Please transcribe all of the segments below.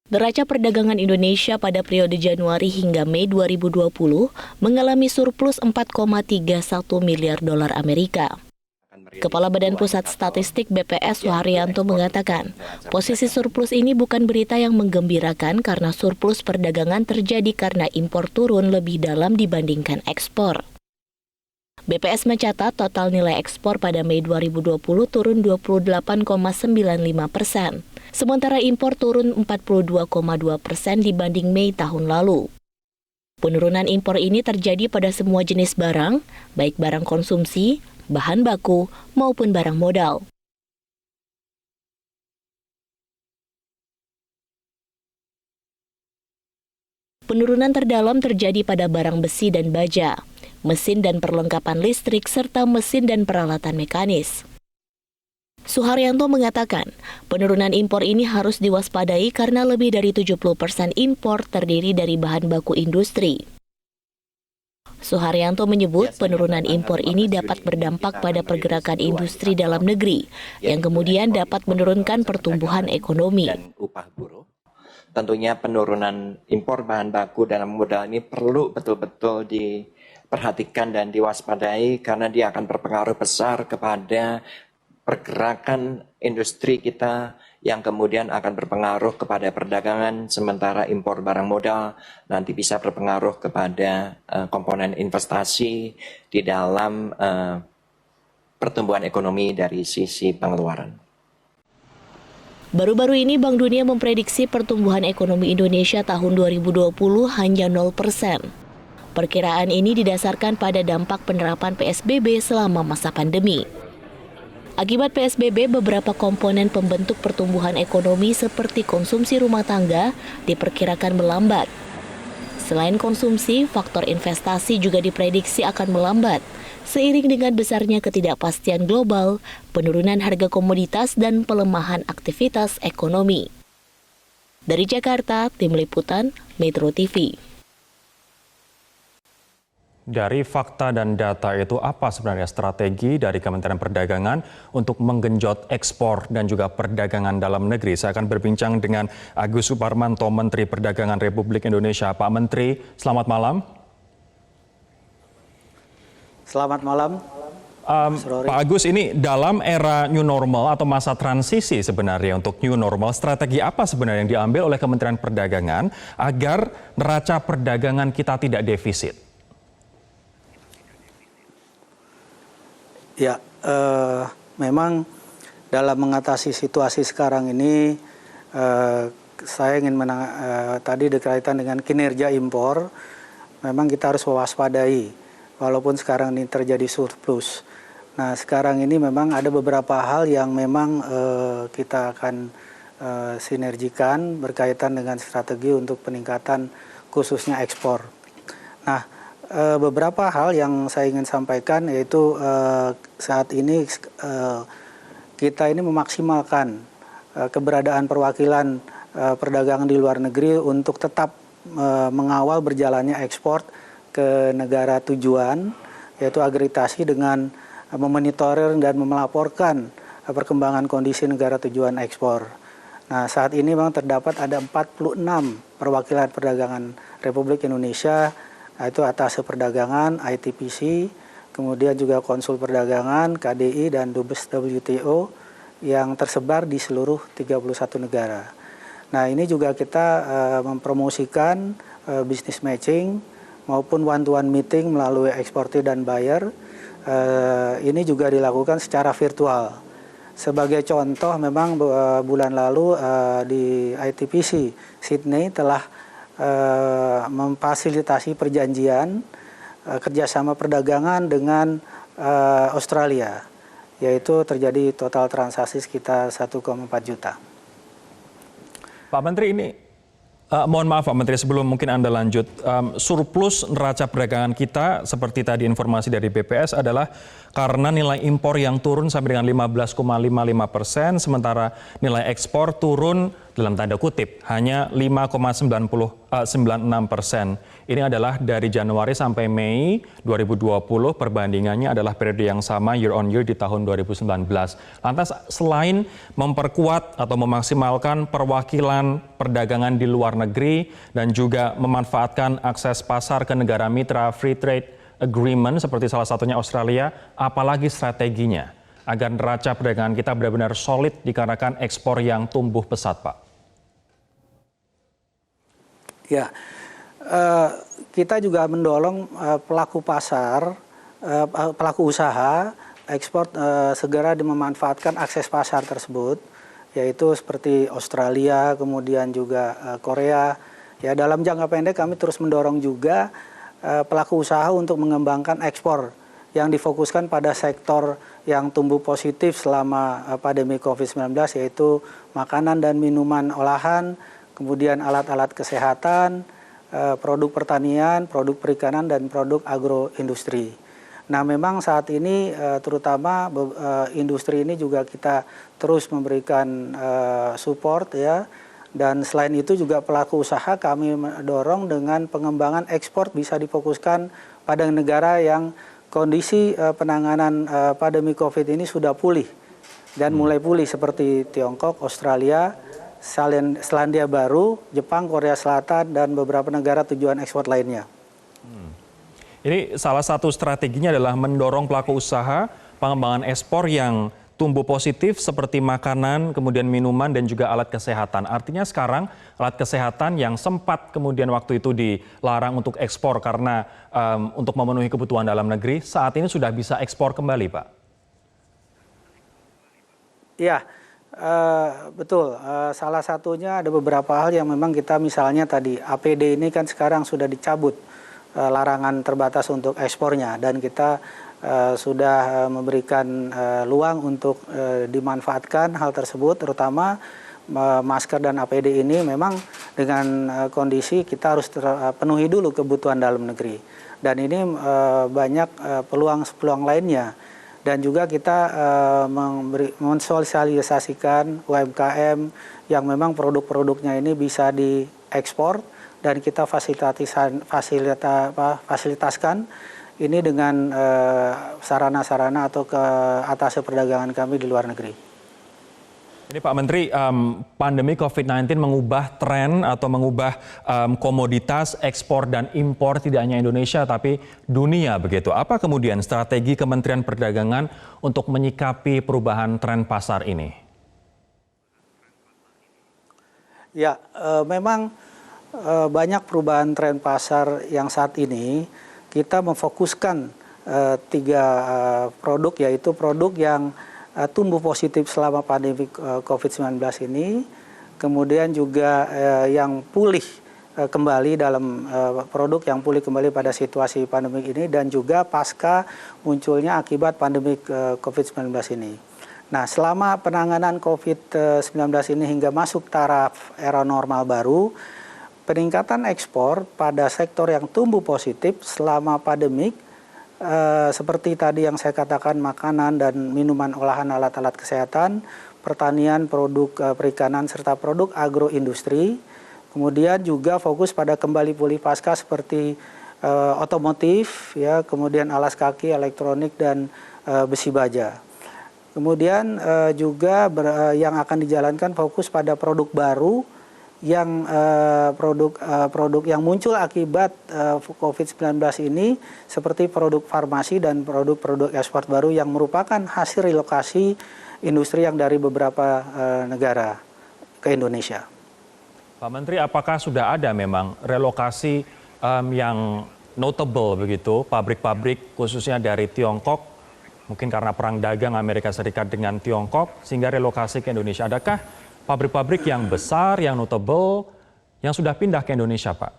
Neraca perdagangan Indonesia pada periode Januari hingga Mei 2020 mengalami surplus 4,31 miliar dolar Amerika. Kepala Badan Pusat Statistik BPS Suharyanto mengatakan, posisi surplus ini bukan berita yang menggembirakan karena surplus perdagangan terjadi karena impor turun lebih dalam dibandingkan ekspor. BPS mencatat total nilai ekspor pada Mei 2020 turun 28,95%. Sementara impor turun 42,2% dibanding Mei tahun lalu. Penurunan impor ini terjadi pada semua jenis barang, baik barang konsumsi, bahan baku, maupun barang modal. Penurunan terdalam terjadi pada barang besi dan baja, mesin dan perlengkapan listrik, serta mesin dan peralatan mekanis. Suharyanto mengatakan, penurunan impor ini harus diwaspadai karena lebih dari 70% impor terdiri dari bahan baku industri. Suharyanto menyebut penurunan impor ini dapat berdampak pada pergerakan industri dalam negeri, yang kemudian dapat menurunkan pertumbuhan ekonomi. Tentunya penurunan impor bahan baku dalam modal ini perlu betul-betul diperhatikan dan diwaspadai karena dia akan berpengaruh besar kepada pergerakan industri kita yang kemudian akan berpengaruh kepada perdagangan, sementara impor barang modal nanti bisa berpengaruh kepada komponen investasi di dalam pertumbuhan ekonomi dari sisi pengeluaran. Baru-baru ini Bank Dunia memprediksi pertumbuhan ekonomi Indonesia tahun 2020 hanya 0%. Perkiraan ini didasarkan pada dampak penerapan PSBB selama masa pandemi. Akibat PSBB, beberapa komponen pembentuk pertumbuhan ekonomi seperti konsumsi rumah tangga diperkirakan melambat. Selain konsumsi, faktor investasi juga diprediksi akan melambat, seiring dengan besarnya ketidakpastian global, penurunan harga komoditas, dan pelemahan aktivitas ekonomi. Dari Jakarta, Tim Liputan, Metro TV. Dari fakta dan data itu, apa sebenarnya strategi dari Kementerian Perdagangan untuk menggenjot ekspor dan juga perdagangan dalam negeri? Saya akan berbincang dengan Agus Suparmanto, Menteri Perdagangan Republik Indonesia. Pak Menteri, selamat malam. Selamat malam. Pak Agus, ini dalam era new normal atau masa transisi sebenarnya untuk new normal, strategi apa sebenarnya yang diambil oleh Kementerian Perdagangan agar neraca perdagangan kita tidak defisit? Ya, memang dalam mengatasi situasi sekarang ini, saya ingin tadi berkaitan dengan kinerja impor, memang kita harus mewaspadai, walaupun sekarang ini terjadi surplus. Nah, sekarang ini memang ada beberapa hal yang memang kita akan sinergikan berkaitan dengan strategi untuk peningkatan khususnya ekspor. Nah, beberapa hal yang saya ingin sampaikan yaitu saat ini kita ini memaksimalkan keberadaan perwakilan perdagangan di luar negeri untuk tetap mengawal berjalannya ekspor ke negara tujuan, yaitu akreditasi dengan memonitorir dan melaporkan perkembangan kondisi negara tujuan ekspor. Nah, saat ini memang terdapat ada 46 perwakilan perdagangan Republik Indonesia, yaitu Atase Perdagangan, ITPC, kemudian juga Konsul Perdagangan, KDI, dan Dubes WTO yang tersebar di seluruh 31 negara. Nah, ini juga kita mempromosikan business matching maupun one-to-one meeting melalui eksportir dan buyer. Ini juga dilakukan secara virtual. Sebagai contoh, memang bulan lalu di ITPC Sydney telah memfasilitasi perjanjian kerjasama perdagangan dengan Australia, yaitu terjadi total transaksi sekitar 1,4 juta. Pak Menteri, ini mohon maaf Pak Menteri, sebelum mungkin Anda lanjut, surplus neraca perdagangan kita seperti tadi informasi dari BPS adalah karena nilai impor yang turun sampai dengan 15,55%, sementara nilai ekspor turun dalam tanda kutip hanya 5,96%. Ini adalah dari Januari sampai Mei 2020, perbandingannya adalah periode yang sama year on year di tahun 2019. Lantas selain memperkuat atau memaksimalkan perwakilan perdagangan di luar negeri dan juga memanfaatkan akses pasar ke negara mitra free trade agreement seperti salah satunya Australia, apalagi strateginya agar neraca perdagangan kita benar-benar solid dikarenakan ekspor yang tumbuh pesat, Pak? Ya, kita juga mendorong pelaku pasar, pelaku usaha ekspor segera memanfaatkan akses pasar tersebut, yaitu seperti Australia, kemudian juga Korea. Ya, dalam jangka pendek kami terus mendorong juga pelaku usaha untuk mengembangkan ekspor yang difokuskan pada sektor yang tumbuh positif selama pandemi COVID-19, yaitu makanan dan minuman olahan, kemudian alat-alat kesehatan, produk pertanian, produk perikanan, dan produk agroindustri. Nah, memang saat ini terutama industri ini juga kita terus memberikan support ya. Dan selain itu juga pelaku usaha kami dorong dengan pengembangan ekspor bisa difokuskan pada negara yang kondisi penanganan pandemi COVID ini sudah pulih dan mulai pulih seperti Tiongkok, Australia, Selandia Baru, Jepang, Korea Selatan, dan beberapa negara tujuan ekspor lainnya. Ini salah satu strateginya adalah mendorong pelaku usaha pengembangan ekspor yang tumbuh positif seperti makanan, kemudian minuman, dan juga alat kesehatan. Artinya sekarang alat kesehatan yang sempat kemudian waktu itu dilarang untuk ekspor karena untuk memenuhi kebutuhan dalam negeri, saat ini sudah bisa ekspor kembali, Pak? Ya. Betul, salah satunya ada beberapa hal yang memang kita misalnya tadi APD ini kan sekarang sudah dicabut larangan terbatas untuk ekspornya dan kita sudah memberikan luang untuk dimanfaatkan hal tersebut, terutama masker dan APD ini memang dengan kondisi kita harus penuhi dulu kebutuhan dalam negeri dan ini banyak peluang lainnya. Dan juga kita mensosialisasikan UMKM yang memang produk-produknya ini bisa diekspor dan kita fasilitaskan ini dengan sarana-sarana atau ke atas perdagangan kami di luar negeri. Ini Pak Menteri, pandemi COVID-19 mengubah tren atau mengubah komoditas ekspor dan impor tidak hanya Indonesia tapi dunia begitu. Apa kemudian strategi Kementerian Perdagangan untuk menyikapi perubahan tren pasar ini? Ya, memang banyak perubahan tren pasar yang saat ini kita memfokuskan tiga produk, yaitu produk yang tumbuh positif selama pandemi COVID-19 ini, kemudian juga yang pulih kembali dalam produk yang pulih kembali pada situasi pandemi ini, dan juga pasca munculnya akibat pandemi COVID-19 ini. Nah, selama penanganan COVID-19 ini hingga masuk taraf era normal baru, peningkatan ekspor pada sektor yang tumbuh positif selama pandemik seperti tadi yang saya katakan makanan dan minuman olahan, alat-alat kesehatan, pertanian, produk perikanan, serta produk agroindustri. Kemudian juga fokus pada kembali pulih pasca seperti otomotif, ya, kemudian alas kaki, elektronik, dan besi baja. Kemudian juga yang akan dijalankan fokus pada produk baru yang produk yang muncul akibat COVID-19 ini seperti produk farmasi dan produk-produk ekspor baru yang merupakan hasil relokasi industri yang dari beberapa negara ke Indonesia. Pak Menteri, apakah sudah ada memang relokasi yang notable begitu, pabrik-pabrik khususnya dari Tiongkok, mungkin karena perang dagang Amerika Serikat dengan Tiongkok sehingga relokasi ke Indonesia? Adakah pabrik-pabrik yang besar, yang notable, yang sudah pindah ke Indonesia, Pak?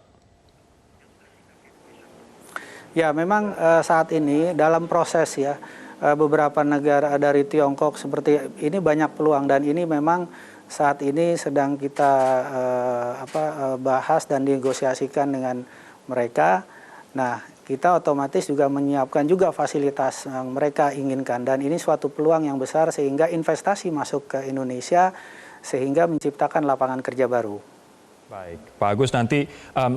Ya, memang saat ini dalam proses ya, beberapa negara dari Tiongkok seperti ini banyak peluang dan ini memang saat ini sedang kita bahas dan negosiasikan dengan mereka. Nah, kita otomatis juga menyiapkan juga fasilitas yang mereka inginkan. Dan ini suatu peluang yang besar sehingga investasi masuk ke Indonesia sehingga menciptakan lapangan kerja baru. Baik, Pak Agus, nanti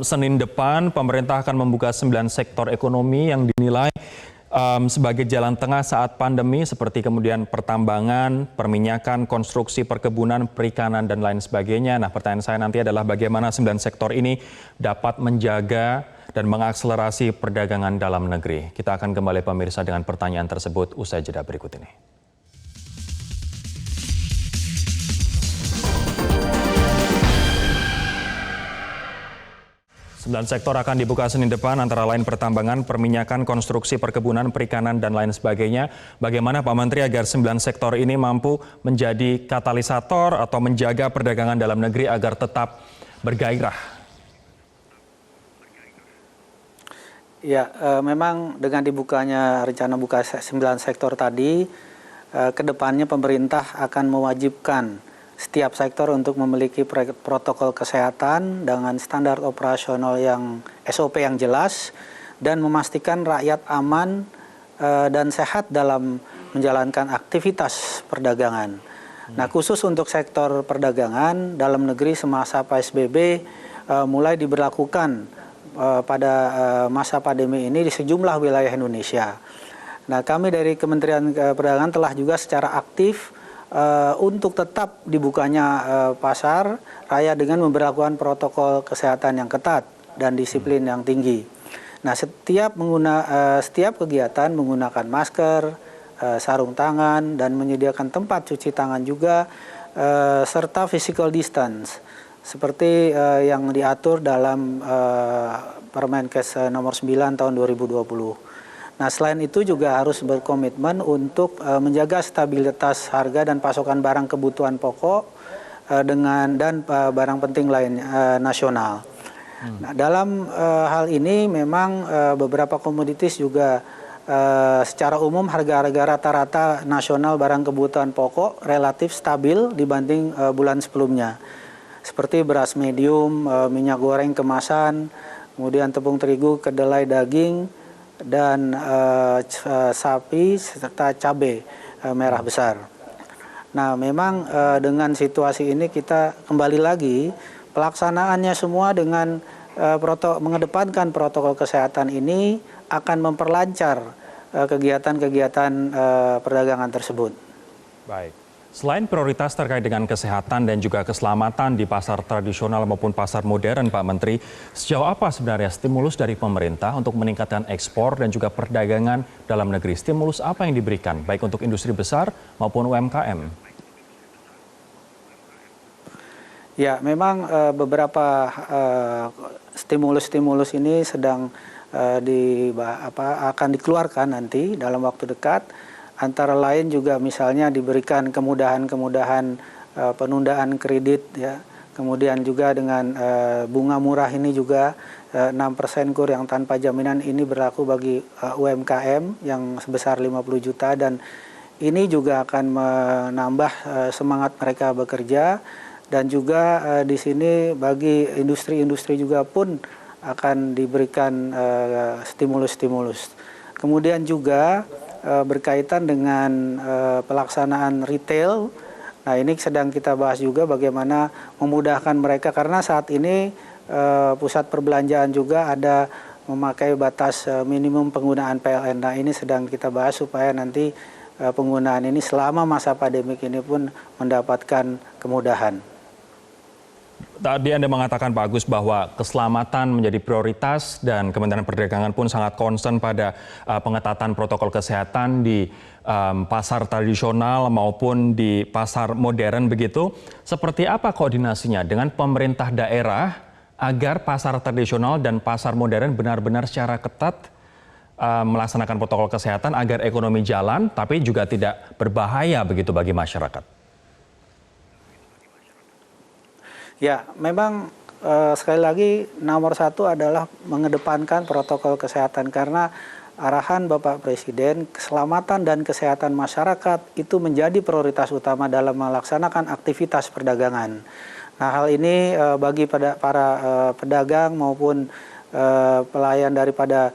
Senin depan pemerintah akan membuka 9 sektor ekonomi yang dinilai sebagai jalan tengah saat pandemi seperti kemudian pertambangan, perminyakan, konstruksi, perkebunan, perikanan, dan lain sebagainya. Nah, pertanyaan saya nanti adalah bagaimana 9 sektor ini dapat menjaga dan mengakselerasi perdagangan dalam negeri. Kita akan kembali pemirsa dengan pertanyaan tersebut usai jeda berikut ini. 9 sektor akan dibuka Senin depan, antara lain pertambangan, perminyakan, konstruksi, perkebunan, perikanan, dan lain sebagainya. Bagaimana Pak Menteri agar 9 sektor ini mampu menjadi katalisator atau menjaga perdagangan dalam negeri agar tetap bergairah? Ya, memang dengan dibukanya rencana buka 9 sektor tadi, kedepannya pemerintah akan mewajibkan setiap sektor untuk memiliki protokol kesehatan dengan standar operasional yang SOP yang jelas dan memastikan rakyat aman dan sehat dalam menjalankan aktivitas perdagangan. Nah, khusus untuk sektor perdagangan dalam negeri semasa PSBB mulai diberlakukan pada masa pandemi ini di sejumlah wilayah Indonesia. Nah, kami dari Kementerian Perdagangan telah juga secara aktif untuk tetap dibukanya pasar raya dengan memberlakukan protokol kesehatan yang ketat dan disiplin yang tinggi. Nah, setiap kegiatan menggunakan masker, sarung tangan, dan menyediakan tempat cuci tangan juga, serta physical distance, seperti yang diatur dalam Permenkes nomor 9 tahun 2020. Nah, selain itu juga harus berkomitmen untuk menjaga stabilitas harga dan pasokan barang kebutuhan pokok dan barang penting lain nasional. Nah, dalam hal ini memang beberapa komoditas juga secara umum harga-harga rata-rata nasional barang kebutuhan pokok relatif stabil dibanding bulan sebelumnya. Seperti beras medium, minyak goreng kemasan, kemudian tepung terigu, kedelai, daging, dan sapi serta cabai merah besar. Nah, memang dengan situasi ini kita kembali lagi pelaksanaannya semua dengan mengedepankan protokol kesehatan ini akan memperlancar kegiatan-kegiatan perdagangan tersebut. Baik. Selain prioritas terkait dengan kesehatan dan juga keselamatan di pasar tradisional maupun pasar modern, Pak Menteri, sejauh apa sebenarnya stimulus dari pemerintah untuk meningkatkan ekspor dan juga perdagangan dalam negeri? Stimulus apa yang diberikan, baik untuk industri besar maupun UMKM? Ya, memang beberapa stimulus-stimulus ini sedang akan dikeluarkan nanti dalam waktu dekat. Antara lain juga misalnya diberikan kemudahan-kemudahan penundaan kredit, ya. Kemudian juga dengan bunga murah ini juga 6% kur yang tanpa jaminan ini berlaku bagi UMKM yang sebesar 50 juta, dan ini juga akan menambah semangat mereka bekerja, dan juga di sini bagi industri-industri juga pun akan diberikan stimulus-stimulus. Kemudian juga berkaitan dengan pelaksanaan retail. Nah, ini sedang kita bahas juga bagaimana memudahkan mereka, karena saat ini pusat perbelanjaan juga ada memakai batas minimum penggunaan PLN. Nah, ini sedang kita bahas supaya nanti penggunaan ini selama masa pandemik ini pun mendapatkan kemudahan. Tadi Anda mengatakan, Pak Agus, bahwa keselamatan menjadi prioritas dan Kementerian Perdagangan pun sangat concern pada pengetatan protokol kesehatan di pasar tradisional maupun di pasar modern begitu. Seperti apa koordinasinya dengan pemerintah daerah agar pasar tradisional dan pasar modern benar-benar secara ketat melaksanakan protokol kesehatan agar ekonomi jalan tapi juga tidak berbahaya begitu bagi masyarakat? Ya, memang sekali lagi nomor satu adalah mengedepankan protokol kesehatan, karena arahan Bapak Presiden keselamatan dan kesehatan masyarakat itu menjadi prioritas utama dalam melaksanakan aktivitas perdagangan. Nah, hal ini bagi para pedagang maupun pelayan daripada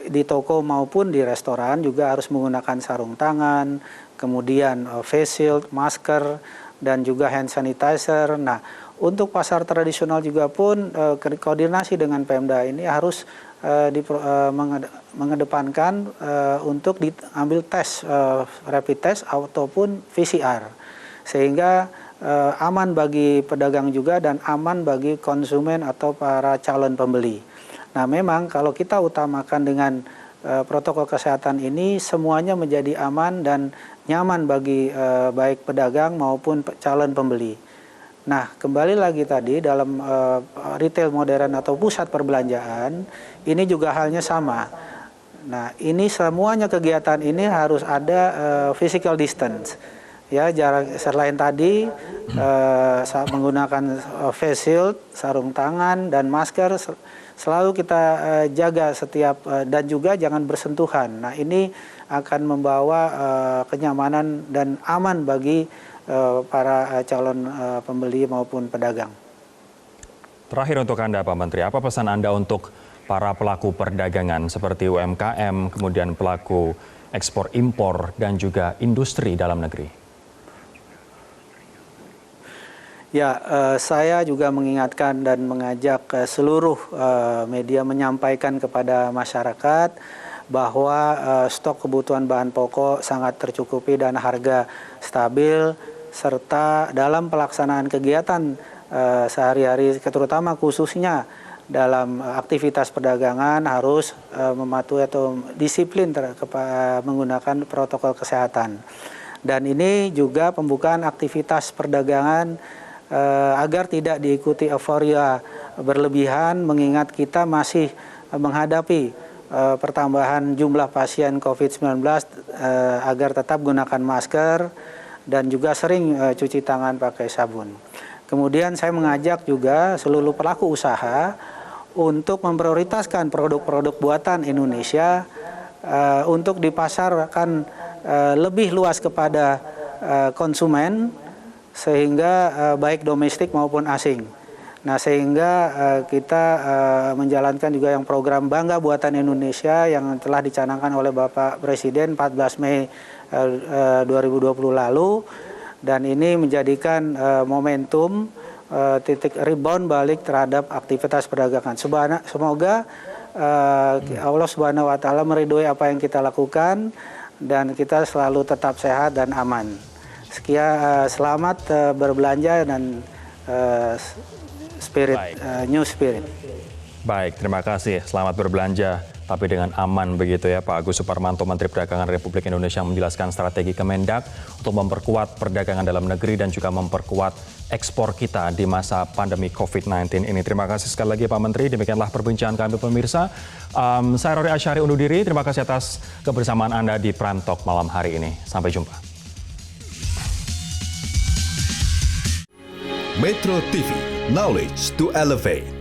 di toko maupun di restoran juga harus menggunakan sarung tangan, kemudian face shield, masker, dan juga hand sanitizer. Nah, untuk pasar tradisional juga pun koordinasi dengan Pemda ini harus mengedepankan untuk diambil tes rapid test ataupun PCR, sehingga aman bagi pedagang juga dan aman bagi konsumen atau para calon pembeli. Nah, memang kalau kita utamakan dengan protokol kesehatan ini, semuanya menjadi aman dan nyaman bagi baik pedagang maupun calon pembeli. Nah, kembali lagi tadi dalam retail modern atau pusat perbelanjaan, ini juga halnya sama. Nah, ini semuanya kegiatan ini harus ada physical distance. Ya, jarak selain tadi menggunakan face shield, sarung tangan, dan masker selalu kita jaga setiap dan juga jangan bersentuhan. Nah, ini akan membawa kenyamanan dan aman bagi para calon pembeli maupun pedagang. Terakhir untuk Anda Pak Menteri, apa pesan Anda untuk para pelaku perdagangan seperti UMKM, kemudian pelaku ekspor impor dan juga industri dalam negeri? Ya, saya juga mengingatkan dan mengajak seluruh media menyampaikan kepada masyarakat bahwa stok kebutuhan bahan pokok sangat tercukupi dan harga stabil, serta dalam pelaksanaan kegiatan sehari-hari, terutama khususnya dalam aktivitas perdagangan harus mematuhi atau disiplin menggunakan protokol kesehatan. Dan ini juga pembukaan aktivitas perdagangan agar tidak diikuti euforia berlebihan, mengingat kita masih menghadapi pertambahan jumlah pasien COVID-19, agar tetap gunakan masker dan juga sering cuci tangan pakai sabun. Kemudian saya mengajak juga seluruh pelaku usaha untuk memprioritaskan produk-produk buatan Indonesia untuk dipasarkan lebih luas kepada konsumen, sehingga baik domestik maupun asing. Nah, sehingga kita menjalankan juga yang program Bangga Buatan Indonesia yang telah dicanangkan oleh Bapak Presiden 14 Mei 2020 lalu, dan ini menjadikan momentum titik rebound balik terhadap aktivitas perdagangan. Semoga Allah Subhanahu wa Ta'ala meridhoi apa yang kita lakukan dan kita selalu tetap sehat dan aman. Sekian, selamat berbelanja dan new spirit. Baik, terima kasih. Selamat berbelanja, tapi dengan aman begitu ya Pak Agus Suparmanto, Menteri Perdagangan Republik Indonesia, menjelaskan strategi Kemendak untuk memperkuat perdagangan dalam negeri dan juga memperkuat ekspor kita di masa pandemi COVID-19 ini. Terima kasih sekali lagi Pak Menteri. Demikianlah perbincangan kami pemirsa. Saya Rory Asyari undur diri. Terima kasih atas kebersamaan Anda di Prime Talk malam hari ini. Sampai jumpa. Metro TV, knowledge to elevate.